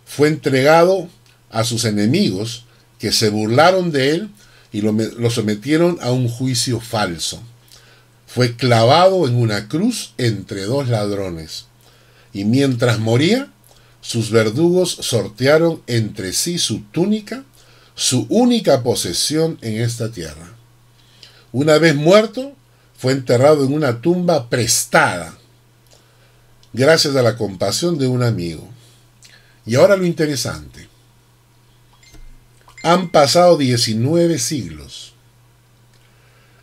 Fue entregado a sus enemigos, que se burlaron de él y lo sometieron a un juicio falso. Fue clavado en una cruz entre 2 ladrones. Y mientras moría, sus verdugos sortearon entre sí su túnica, su única posesión en esta tierra. Una vez muerto, fue enterrado en una tumba prestada, gracias a la compasión de un amigo. Y ahora lo interesante. Han pasado 19 siglos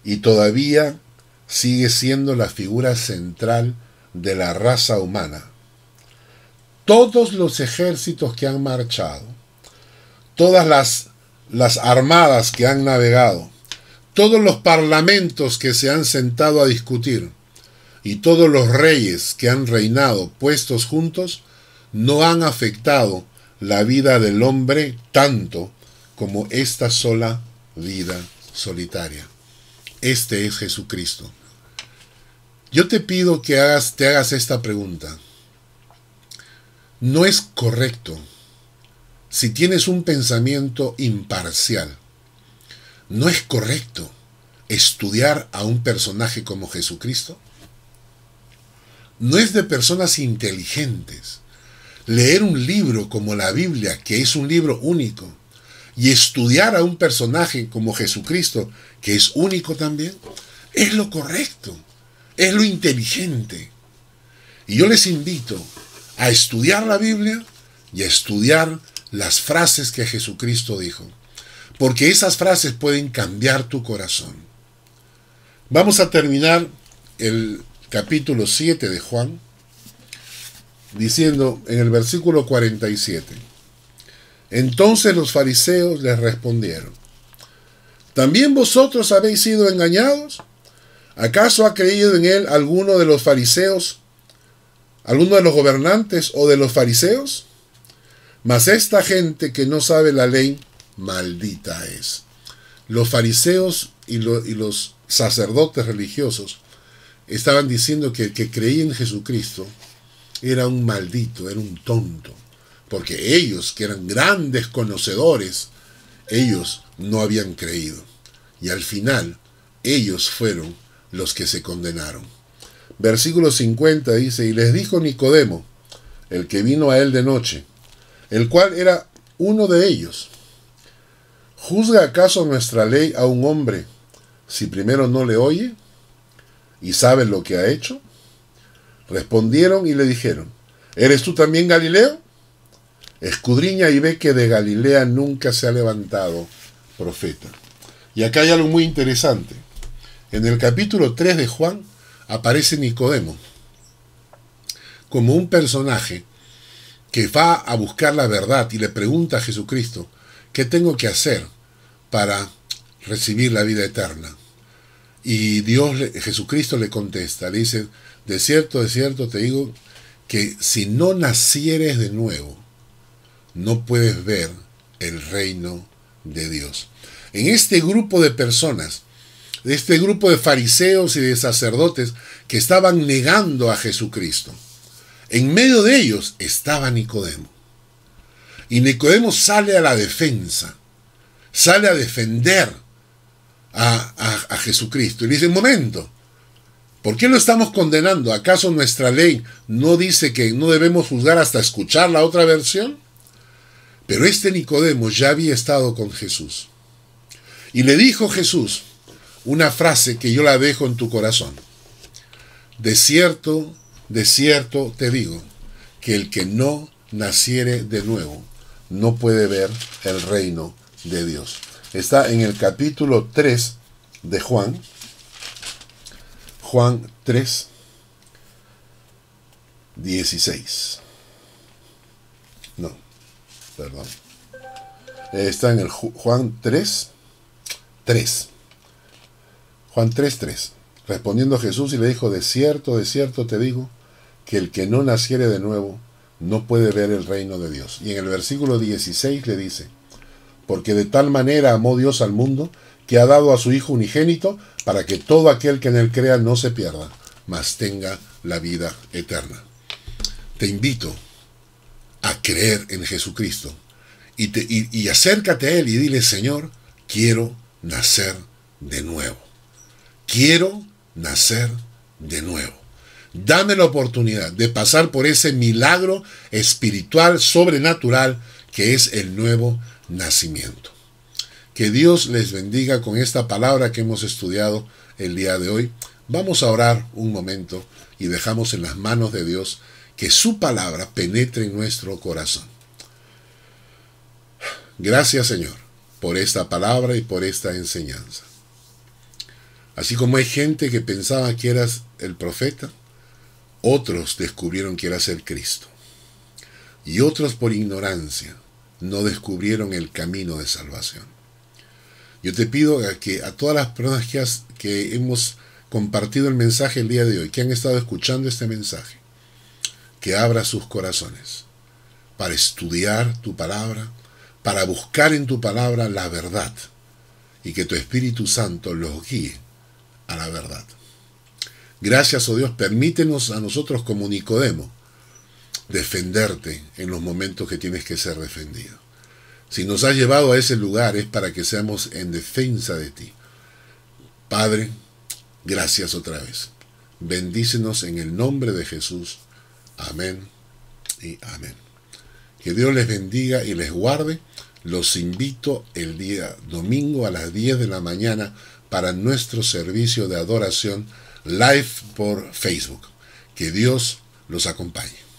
y todavía sigue siendo la figura central de la raza humana. Todos los ejércitos que han marchado, todas las armadas que han navegado, todos los parlamentos que se han sentado a discutir y todos los reyes que han reinado puestos juntos no han afectado la vida del hombre tanto como esta sola vida solitaria. Este es Jesucristo. Yo te pido que te hagas esta pregunta. No es correcto, si tienes un pensamiento imparcial, no es correcto estudiar a un personaje como Jesucristo. No es de personas inteligentes leer un libro como la Biblia, que es un libro único, y estudiar a un personaje como Jesucristo, que es único también. Es lo correcto, es lo inteligente. Y yo les invito a estudiar la Biblia y a estudiar las frases que Jesucristo dijo, porque esas frases pueden cambiar tu corazón. Vamos a terminar el capítulo 7 de Juan, diciendo en el versículo 47, entonces los fariseos les respondieron, ¿también vosotros habéis sido engañados? ¿Acaso ha creído en él alguno de los fariseos, alguno de los gobernantes o de los fariseos? Mas esta gente que no sabe la ley, maldita es. Los fariseos y los sacerdotes religiosos estaban diciendo que el que creía en Jesucristo era un maldito, era un tonto, porque ellos, que eran grandes conocedores, ellos no habían creído. Y al final, ellos fueron los que se condenaron. Versículo 50 dice, y les dijo Nicodemo, el que vino a él de noche, el cual era uno de ellos, ¿juzga acaso nuestra ley a un hombre si primero no le oye y sabe lo que ha hecho? Respondieron y le dijeron, ¿eres tú también Galileo? Escudriña y ve que de Galilea nunca se ha levantado profeta. Y acá hay algo muy interesante. En el capítulo 3 de Juan aparece Nicodemo como un personaje que va a buscar la verdad y le pregunta a Jesucristo, ¿qué tengo que hacer para recibir la vida eterna? Y Jesucristo le contesta, le dice, de cierto te digo que si no nacieres de nuevo, no puedes ver el reino de Dios. En este grupo de personas, de este grupo de fariseos y de sacerdotes que estaban negando a Jesucristo, en medio de ellos estaba Nicodemo. Y Nicodemo sale a la defensa, sale a defender a Jesucristo. Y le dice, un momento, ¿por qué lo estamos condenando? ¿Acaso nuestra ley no dice que no debemos juzgar hasta escuchar la otra versión? Pero este Nicodemo ya había estado con Jesús. Y le dijo Jesús una frase que yo la dejo en tu corazón. De cierto te digo, que el que no naciere de nuevo no puede ver el reino de Dios. Está en el capítulo 3 de Juan. Juan 3, 16. No, perdón. Está en el Juan 3, 3. Juan 3, 3. Respondiendo Jesús y le dijo, de cierto te digo, que el que no naciere de nuevo no puede ver el reino de Dios. Y en el versículo 16 le dice, porque de tal manera amó Dios al mundo, que ha dado a su Hijo unigénito, para que todo aquel que en él crea no se pierda, mas tenga la vida eterna. Te invito a creer en Jesucristo, y acércate a él y dile, Señor, quiero nacer de nuevo. Quiero nacer de nuevo. Dame la oportunidad de pasar por ese milagro espiritual, sobrenatural, que es el nuevo nacimiento. Que Dios les bendiga con esta palabra que hemos estudiado el día de hoy. Vamos a orar un momento y dejamos en las manos de Dios que su palabra penetre en nuestro corazón. Gracias, Señor, por esta palabra y por esta enseñanza. Así como hay gente que pensaba que eras el profeta, otros descubrieron que eras el Cristo. Y otros por ignorancia no descubrieron el camino de salvación. Yo te pido que a todas las personas que hemos compartido el mensaje el día de hoy, que han estado escuchando este mensaje, que abra sus corazones para estudiar tu palabra, para buscar en tu palabra la verdad, y que tu Espíritu Santo los guíe a la verdad. Gracias, oh Dios, permítenos a nosotros como Nicodemo defenderte en los momentos que tienes que ser defendido. Si nos has llevado a ese lugar es para que seamos en defensa de ti. Padre, gracias otra vez. Bendícenos en el nombre de Jesús. Amén y amén. Que Dios les bendiga y les guarde. Los invito el día domingo a las 10 de la mañana para nuestro servicio de adoración live por Facebook. Que Dios los acompañe.